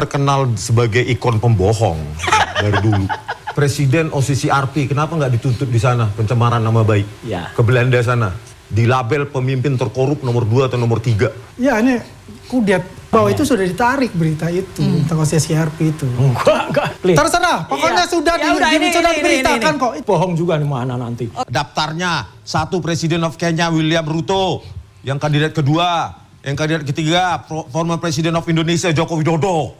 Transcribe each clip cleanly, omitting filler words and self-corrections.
terkenal sebagai ikon pembohong dari dulu. Presiden OCCRP, kenapa nggak dituntut di sana pencemaran nama baik? Ya. Ke Belanda sana, di label pemimpin terkorup nomor 2 atau nomor 3. Ya ini kudet bahwa itu sudah ditarik berita itu tentang OCCRP itu. Enggak. Terserah, pokoknya sudah diberitakan kok. Bohong juga nih mana nanti. Daftarnya, 1 Presiden of Kenya William Ruto, yang kandidat kedua, yang kandidat ketiga former Presiden of Indonesia Joko Widodo.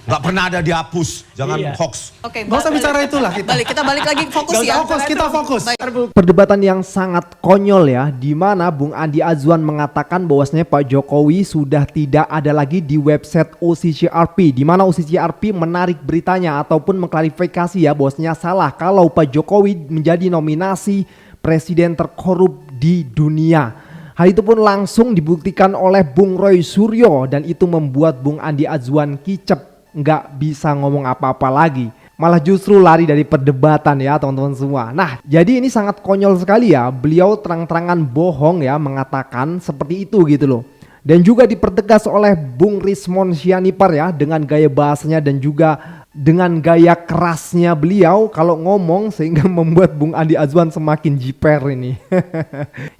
Nggak pernah ada dihapus, jangan hoax. Oke, Nggak usah bicara itulah kita. Kita balik lagi fokus ya. Kita fokus. Perdebatan yang sangat konyol ya, di mana Bung Andi Azwan mengatakan bahwasanya Pak Jokowi sudah tidak ada lagi di website OCCRP, di mana OCCRP menarik beritanya ataupun mengklarifikasi ya bahwasanya salah kalau Pak Jokowi menjadi nominasi presiden terkorup di dunia. Hal itu pun langsung dibuktikan oleh Bung Roy Suryo dan itu membuat Bung Andi Azwan kicep, nggak bisa ngomong apa-apa lagi. Malah justru lari dari perdebatan ya teman-teman semua. Nah jadi ini sangat konyol sekali ya, beliau terang-terangan bohong ya mengatakan seperti itu gitu loh. Dan juga dipertegas oleh Bung Rismon Sianipar ya dengan gaya bahasanya dan juga dengan gaya kerasnya beliau kalau ngomong sehingga membuat Bung Andi Azwan semakin jiper ini.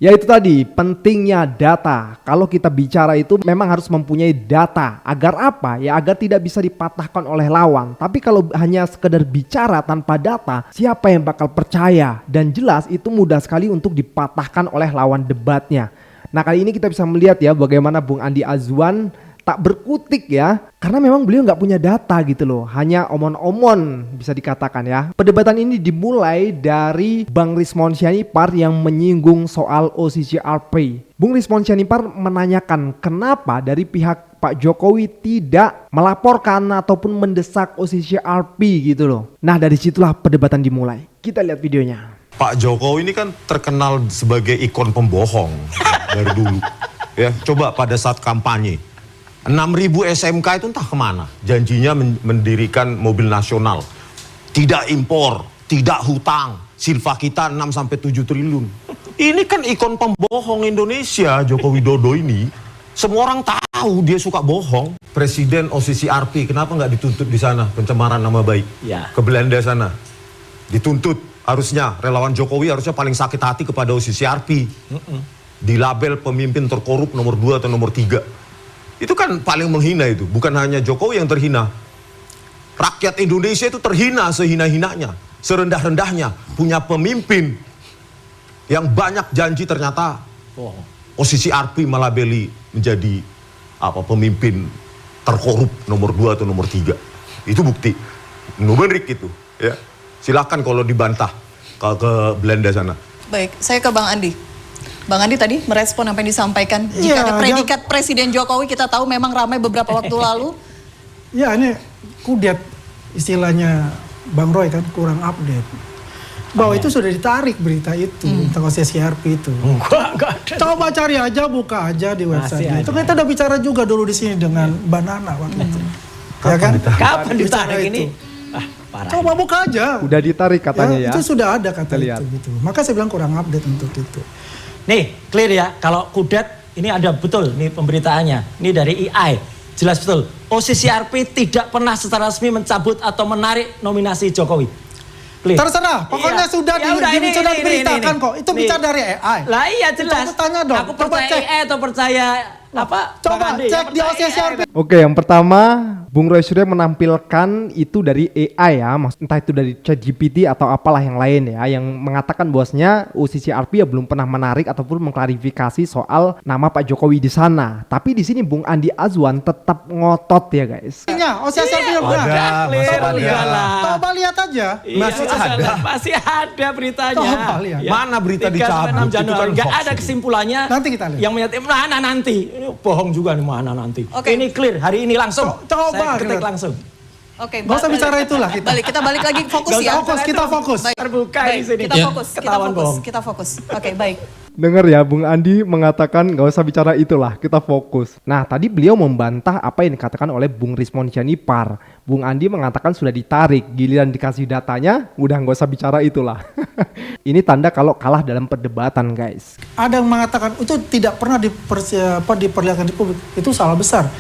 Ya itu tadi pentingnya data. Kalau kita bicara itu memang harus mempunyai data. Agar apa? Ya agar tidak bisa dipatahkan oleh lawan. Tapi kalau hanya sekedar bicara tanpa data, siapa yang bakal percaya? Dan jelas itu mudah sekali untuk dipatahkan oleh lawan debatnya. Nah kali ini kita bisa melihat ya bagaimana Bung Andi Azwan tak berkutik ya, karena memang beliau nggak punya data gitu loh, hanya omon-omon bisa dikatakan ya. Perdebatan ini dimulai dari Bang Rismon Sianipar yang menyinggung soal OCCRP. Bung Rismon Sianipar menanyakan kenapa dari pihak Pak Jokowi tidak melaporkan ataupun mendesak OCCRP gitu loh. Nah dari situlah perdebatan dimulai. Kita lihat videonya. Pak Jokowi ini kan terkenal sebagai ikon pembohong dari dulu. Ya, coba pada saat kampanye. 6.000 SMK itu entah kemana. Janjinya mendirikan mobil nasional. Tidak impor, tidak hutang. Silva kita 6-7 triliun. Ini kan ikon pembohong Indonesia, Joko Widodo ini. Semua orang tahu dia suka bohong. Presiden OCCRP, kenapa nggak dituntut di sana pencemaran nama baik? Ya. Ke Belanda sana. Dituntut, harusnya relawan Jokowi harusnya paling sakit hati kepada OCCRP. Di label pemimpin terkorup nomor 2 atau nomor 3. Itu kan paling menghina itu, bukan hanya Jokowi yang terhina. Rakyat Indonesia itu terhina sehina-hinanya, serendah-rendahnya, punya pemimpin yang banyak janji ternyata OCCRP melabeli menjadi pemimpin terkorup nomor 2 atau nomor 3. Itu bukti. Numerik itu ya. Silakan kalau dibantah ke Belanda sana. Baik, saya ke Bang Andi. Bang Andi tadi merespon apa yang disampaikan. Jika ada predikat Presiden Jokowi, kita tahu memang ramai beberapa waktu lalu. Ya ini kudet istilahnya Bang Roy kan kurang update. Bahwa itu sudah ditarik berita itu tentang OCCRP itu. Enggak ada. Coba cari aja, buka aja di website. Itu kita udah bicara juga dulu di sini dengan Mbak Nana waktu itu. Ya kan? Kapan ditarik ini? Parah. Coba buka aja. Udah ditarik katanya ya. Itu sudah ada kata itu gitu. Maka saya bilang kurang update untuk itu. Nih, clear ya. Kalau kudet ini ada betul nih pemberitaannya. Ini dari EI. Jelas betul. OCCRP tidak pernah secara resmi mencabut atau menarik nominasi Jokowi. Clear. Terserah, pokoknya sudah diberitakan kok. Itu bicara dari AI. Lah iya jelas. Aku tanya dong. Aku percaya AI atau percaya apa? Coba cek di OCCRP. Oke, yang pertama Bung Roy Suryo menampilkan itu dari AI ya, entah itu dari ChatGPT atau apalah yang lain ya, yang mengatakan bahwasanya OCCRP ya belum pernah menarik ataupun mengklarifikasi soal nama Pak Jokowi di sana. Tapi di sini Bung Andi Azwan tetap ngotot ya guys. OCCRP Ada. Coba lihat aja. Masih ada beritanya. Coba lihat. Mana berita dicabut? Itu kan nggak hoax ada itu. kesimpulannya. Nanti kita lihat. Yang menyatakan mana nanti. Ini bohong juga nih mana nanti. Oke. Ini clear hari ini langsung. Coba Saya ketik langsung. Oke, Nggak usah bicara itulah kita. Kita balik lagi fokus ya. Kita fokus. Baik. Terbuka di sini. Kita fokus. Oke, baik. Dengar ya, Bung Andi mengatakan gak usah bicara itulah, kita fokus. Nah tadi beliau membantah apa yang dikatakan oleh Bung Rismon Sianipar. Bung Andi mengatakan sudah ditarik, giliran dikasih datanya udah gak usah bicara itulah. Ini tanda kalau kalah dalam perdebatan guys. Ada yang mengatakan itu tidak pernah diperlihatkan di publik, itu salah besar.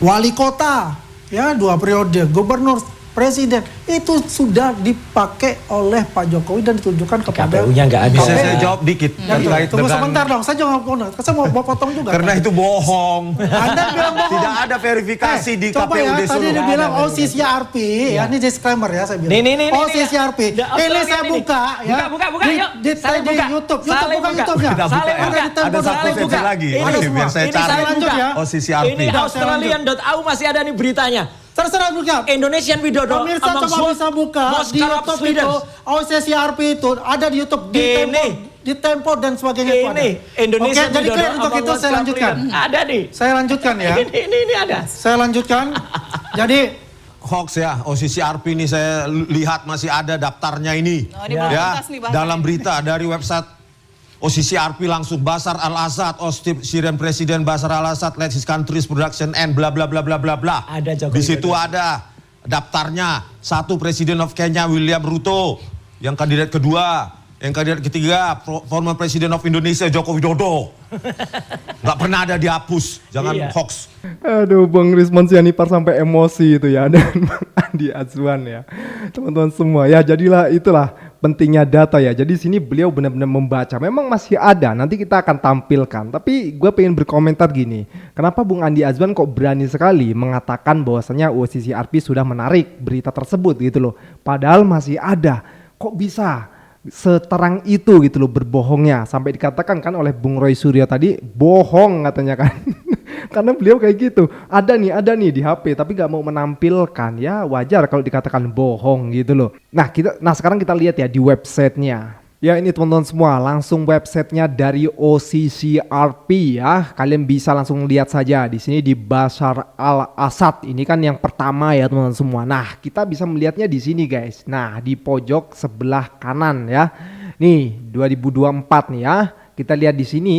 Wali kota ya 2 periode gubernur, presiden itu sudah dipakai oleh Pak Jokowi dan ditunjukkan kepada KPU-nya nggak ada. Bisa saya jawab dikit terkait Tunggu dengan sebentar dong, saya juga mau potong juga. karena itu bohong. Anda bilang bohong. Tidak ada verifikasi di Coba KPUD ya, tadi Solo. dibilang OCCRP, ya ini disclaimer ya saya bilang. Nih, OCCRP. The Ini Australian saya ini. buka ya. Buka, di, yuk. di, Saling di buka. YouTube. Saling Bukan buka. YouTube-nya. Kita buka Saling ya. buka. Tempo Ada satu Saling versi buka. lagi. Ini Oke, semua. biar saya Ini cari. saling Lanjut buka. ya. OCCRP. Ini Australian.au masih ada nih beritanya. Terserah buka. Indonesian Widodo Pemirsa among coba bisa buka most di corrupt YouTube leaders. itu OCCRP itu ada di YouTube di Ini. Tempo, di Tempo dan sebagainya itu ada. Ini Indonesian Oke, jadi Widodo clear untuk among itu most saya corrupt lanjutkan. leaders. Ada nih. Saya lanjutkan ya. Ini ada. Saya lanjutkan. Jadi Hoax ya, OCCRP ini saya lihat masih ada daftarnya ini. Oh, ini belum Ya, tuntas nih bahasanya. dalam berita dari website OCCRP langsung Bashar al-Assad, Syrian President Bashar al-Assad led his country's production and bla bla bla bla bla bla. Ada Jokowi Di situ Dodo. ada daftarnya. 1 Presiden of Kenya William Ruto, yang kandidat kedua, yang kandidat ketiga former President of Indonesia Joko Widodo. Nggak pernah ada dihapus, jangan Iya. hoax. Aduh, Bang Risman Sianipar sampai emosi itu ya, dan Bang Andi Azwan ya. Teman-teman semua, ya jadilah itulah pentingnya data ya. Jadi sini beliau benar-benar membaca. Memang masih ada, nanti kita akan tampilkan. Tapi gue pengen berkomentar gini. Kenapa Bung Andi Azwan kok berani sekali mengatakan bahwasanya OCCRP sudah menarik berita tersebut gitu loh. Padahal masih ada. Kok bisa seterang itu gitu loh berbohongnya, sampai dikatakan kan oleh Bung Roy Suryo tadi bohong katanya kan. Karena beliau kayak gitu, ada nih di HP tapi gak mau menampilkan, ya wajar kalau dikatakan bohong gitu loh. Nah sekarang kita lihat ya di websitenya. Ya ini teman-teman semua, langsung websitenya dari OCCRP ya. Kalian bisa langsung lihat saja di sini di Bashar al-Assad. Ini kan yang pertama ya teman-teman semua. Nah kita bisa melihatnya di sini guys. Nah di pojok sebelah kanan ya. Nih 2024 nih ya. Kita lihat di sini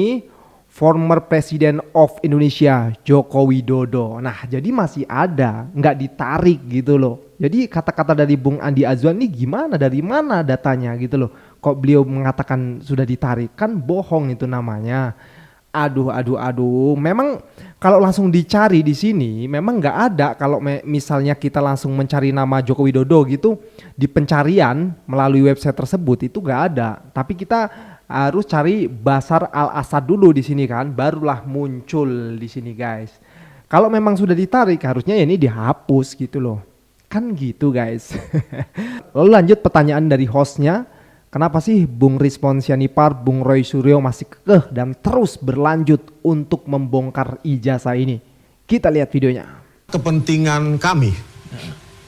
former President of Indonesia Joko Widodo. Nah jadi masih ada, nggak ditarik gitu loh. Jadi kata-kata dari Bung Andi Azwan ini gimana, dari mana datanya gitu loh. Kok beliau mengatakan sudah ditarik, kan bohong itu namanya. Aduh. Memang kalau langsung dicari di sini memang nggak ada. Kalau misalnya kita langsung mencari nama Joko Widodo gitu di pencarian melalui website tersebut itu nggak ada. Tapi kita harus cari Bashar al-Assad dulu di sini kan, barulah muncul di sini guys. Kalau memang sudah ditarik harusnya ya ini dihapus gitu loh. Kan gitu guys. Lalu lanjut pertanyaan dari hostnya. Kenapa sih Bung Risman Sianipar, Bung Roy Suryo masih kekeh dan terus berlanjut untuk membongkar ijazah ini? Kita lihat videonya. Kepentingan kami,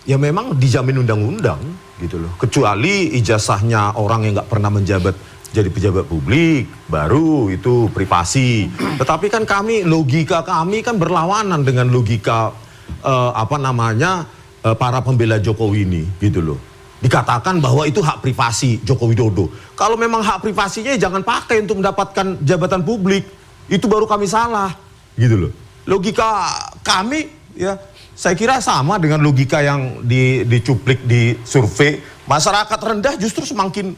ya memang dijamin undang-undang gitu loh. Kecuali ijazahnya orang yang nggak pernah menjabat jadi pejabat publik, baru itu privasi. Tetapi kan logika kami kan berlawanan dengan logika para pembela Jokowi ini gitu loh. Dikatakan bahwa itu hak privasi Joko Widodo. Kalau memang hak privasinya jangan pakai untuk mendapatkan jabatan publik. Itu baru kami salah gitu loh. Logika kami ya saya kira sama dengan logika yang dicuplik di survei. Masyarakat rendah justru semakin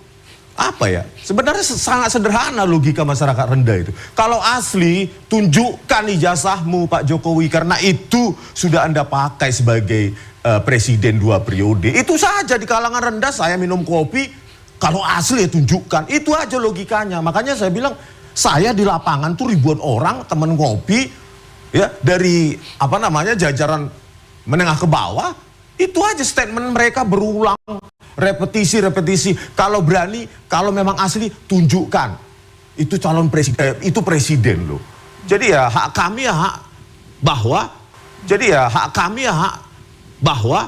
sebenarnya sangat sederhana logika masyarakat rendah itu. Kalau asli, tunjukkan ijazahmu Pak Jokowi, karena itu sudah Anda pakai sebagai presiden 2 periode. Itu saja, di kalangan rendah saya minum kopi, kalau asli ya tunjukkan. Itu aja logikanya. Makanya saya bilang, saya di lapangan tuh ribuan orang teman ngopi, ya dari jajaran menengah ke bawah, itu aja statement mereka berulang. Repetisi. Kalau berani, kalau memang asli, tunjukkan. Itu calon presiden, itu presiden loh. Jadi ya hak kami ya bahwa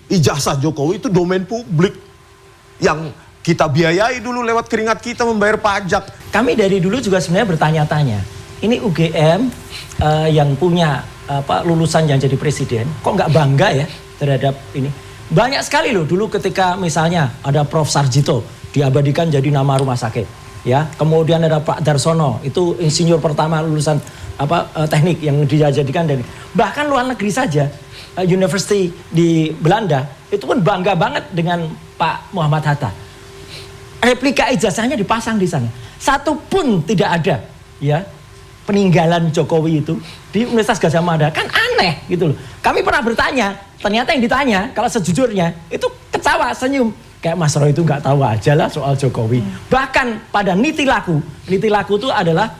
ijazah Jokowi itu domain publik. Yang kita biayai dulu lewat keringat kita membayar pajak. Kami dari dulu juga sebenarnya bertanya-tanya. Ini UGM yang punya lulusan yang jadi presiden, kok nggak bangga ya terhadap ini? Banyak sekali loh dulu ketika misalnya ada Prof. Sarjito diabadikan jadi nama rumah sakit, ya. Kemudian ada Pak Darsono, itu insinyur pertama lulusan teknik yang dijadikan dari bahkan luar negeri saja, university di Belanda itu pun bangga banget dengan Pak Muhammad Hatta. Replika ijazahnya dipasang di sana, satu pun tidak ada, ya. peninggalan Jokowi itu di Universitas Gadjah Mada. Kan aneh gitu loh. Kami pernah bertanya, ternyata yang ditanya kalau sejujurnya itu ketawa, senyum. Kayak Mas Roy itu nggak tahu aja lah soal Jokowi. Bahkan pada niti laku itu adalah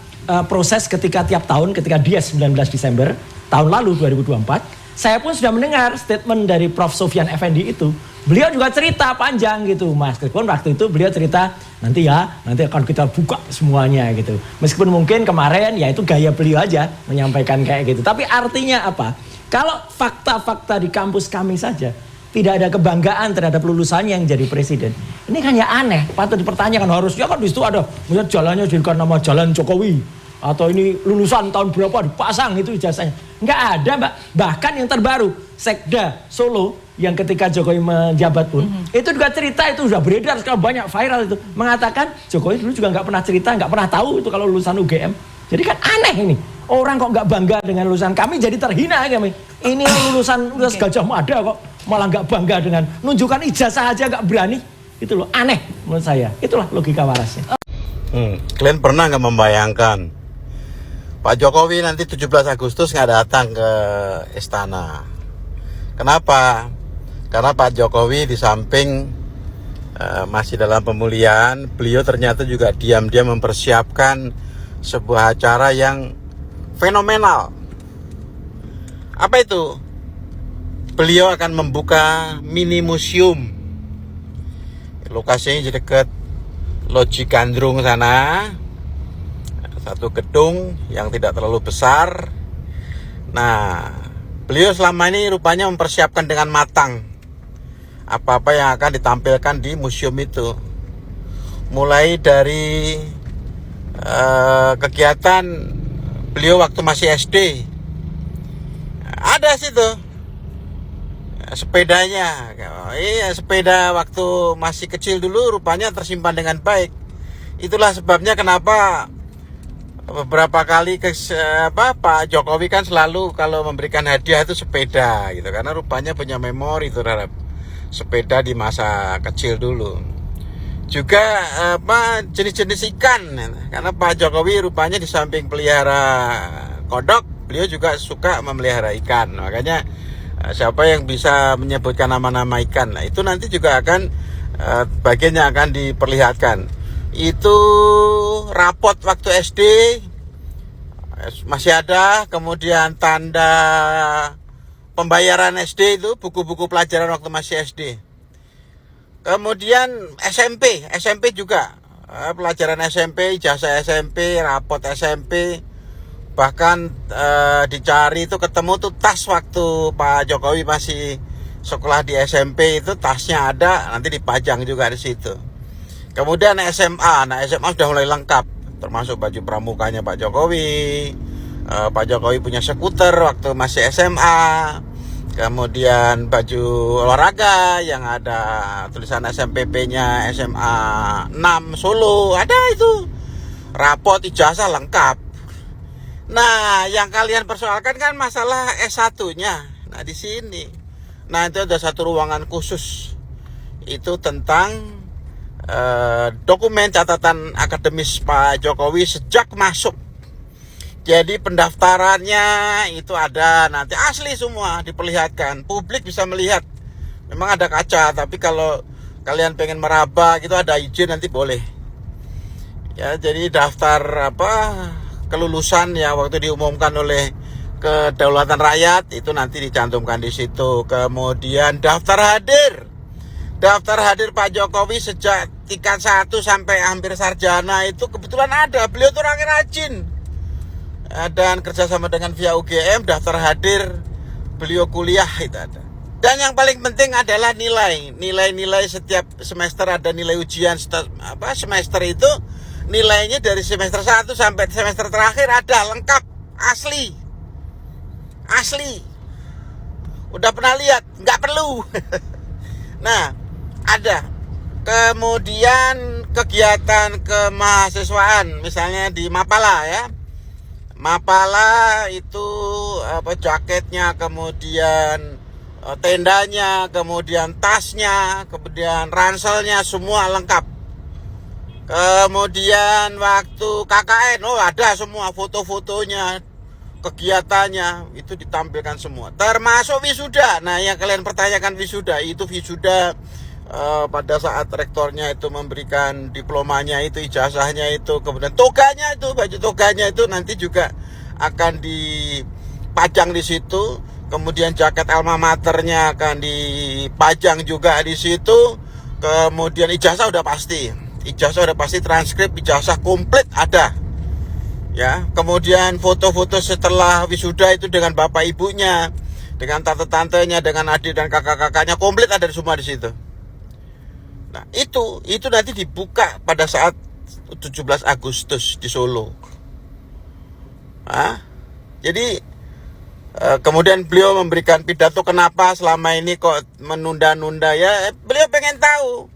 proses ketika tiap tahun, ketika dia 19 Desember tahun lalu 2024, saya pun sudah mendengar statement dari Prof. Sofyan Effendi itu. Beliau juga cerita panjang gitu, Mas. Meskipun waktu itu beliau cerita nanti akan kita buka semuanya gitu. Meskipun mungkin kemarin ya itu gaya beliau aja menyampaikan kayak gitu. Tapi artinya apa? Kalau fakta-fakta di kampus kami saja tidak ada kebanggaan terhadap lulusannya yang jadi presiden. Ini kan ya aneh, patut dipertanyakan. Harusnya kan di situ ada misalnya jalannya dijadikan nama Jalan Jokowi. Atau ini lulusan tahun berapa dipasang itu ijazahnya. Nggak ada, Mbak. Bahkan yang terbaru, Sekda Solo yang ketika Jokowi menjabat pun, itu juga cerita, itu sudah beredar sekarang banyak viral itu. Mengatakan Jokowi dulu juga nggak pernah cerita, nggak pernah tahu itu kalau lulusan UGM. Jadi kan aneh ini. Orang kok nggak bangga dengan lulusan kami jadi terhina kami. Ini lulusan Gadjah Mada kok malah nggak bangga dengan nunjukkan ijazah aja nggak berani. Itu loh aneh menurut saya. Itulah logika warasnya. Kalian pernah nggak membayangkan Pak Jokowi nanti 17 Agustus nggak datang ke istana? Kenapa? Karena Pak Jokowi di samping masih dalam pemulihan, beliau ternyata juga diam-diam mempersiapkan sebuah acara yang fenomenal. Apa itu? Beliau akan membuka mini museum. Lokasinya di dekat Loji Gandrung sana. Satu gedung yang tidak terlalu besar. Nah, beliau selama ini rupanya mempersiapkan dengan matang apa-apa yang akan ditampilkan di museum itu. Mulai dari kegiatan beliau waktu masih SD. Ada situ sepedanya. Iya, sepeda waktu masih kecil dulu rupanya tersimpan dengan baik. Itulah sebabnya kenapa beberapa kali Pak Jokowi kan selalu kalau memberikan hadiah itu sepeda gitu, karena rupanya punya memori terhadap sepeda di masa kecil dulu. Juga jenis-jenis ikan, karena Pak Jokowi rupanya di samping pelihara kodok, beliau juga suka memelihara ikan. Makanya siapa yang bisa menyebutkan nama-nama ikan, nah itu nanti juga akan bagian yang akan diperlihatkan. Itu rapot waktu SD masih ada, kemudian tanda pembayaran SD itu buku-buku pelajaran waktu masih SD. Kemudian SMP juga pelajaran SMP, ijazah SMP, rapot SMP. Bahkan dicari itu ketemu tuh tas waktu Pak Jokowi masih sekolah di SMP, itu tasnya ada, nanti dipajang juga di situ. Kemudian SMA, SMA sudah mulai lengkap, termasuk baju pramukanya Pak Jokowi. Pak Jokowi punya skuter waktu masih SMA. Kemudian baju olahraga yang ada tulisan SMPP-nya SMA 6 Solo, ada itu. Rapot, ijazah lengkap. Nah, yang kalian persoalkan kan masalah S1-nya. Nah, di sini. Nah, itu ada satu ruangan khusus. Itu tentang dokumen catatan akademis Pak Jokowi sejak masuk. Jadi pendaftarannya itu ada, nanti asli semua diperlihatkan, publik bisa melihat. Memang ada kaca, tapi kalau kalian pengen meraba gitu ada izin nanti boleh. Ya, jadi daftar kelulusan ya waktu diumumkan oleh Kedaulatan Rakyat itu nanti dicantumkan di situ. Kemudian daftar hadir Pak Jokowi sejak tingkat 1 sampai hampir sarjana itu kebetulan ada. Beliau tuh orangnya rajin. Dan kerjasama dengan via UGM, daftar hadir beliau kuliah itu ada. Dan yang paling penting adalah nilai setiap semester ada nilai ujian semester itu nilainya dari semester 1 sampai semester terakhir ada lengkap, asli. Udah pernah lihat, nggak perlu. Nah, ada. Kemudian kegiatan kemahasiswaan, misalnya di Mapala ya. Mapala itu jaketnya, kemudian tendanya, kemudian tasnya, kemudian ranselnya semua lengkap. Kemudian waktu KKN, oh ada semua foto-fotonya, kegiatannya itu ditampilkan semua. Termasuk wisuda. Nah, yang kalian pertanyakan wisuda, itu wisuda pada saat rektornya itu memberikan diplomanya itu, ijazahnya itu, kemudian toganya itu, baju toganya itu nanti juga akan dipajang di situ. Kemudian jaket alma maternya akan dipajang juga di situ. Kemudian ijazah udah pasti. Ijazah udah pasti, transkrip ijazah komplit ada. Ya, kemudian foto-foto setelah wisuda itu dengan bapak ibunya, dengan tante-tantenya, dengan adik dan kakak-kakaknya komplit ada semua di situ. Nah, itu nanti dibuka pada saat 17 Agustus di Solo. Jadi kemudian beliau memberikan pidato kenapa selama ini kok menunda-nunda, ya beliau pengen tahu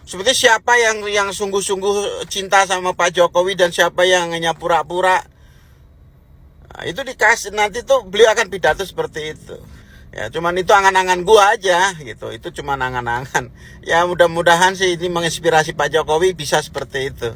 seperti siapa yang sungguh-sungguh cinta sama Pak Jokowi dan siapa yang hanya pura-pura. Nah, itu dikasih nanti tuh beliau akan pidato seperti itu. Ya, cuman itu angan-angan gua aja gitu. Itu cuma angan-angan. Ya mudah-mudahan sih ini menginspirasi Pak Jokowi bisa seperti itu.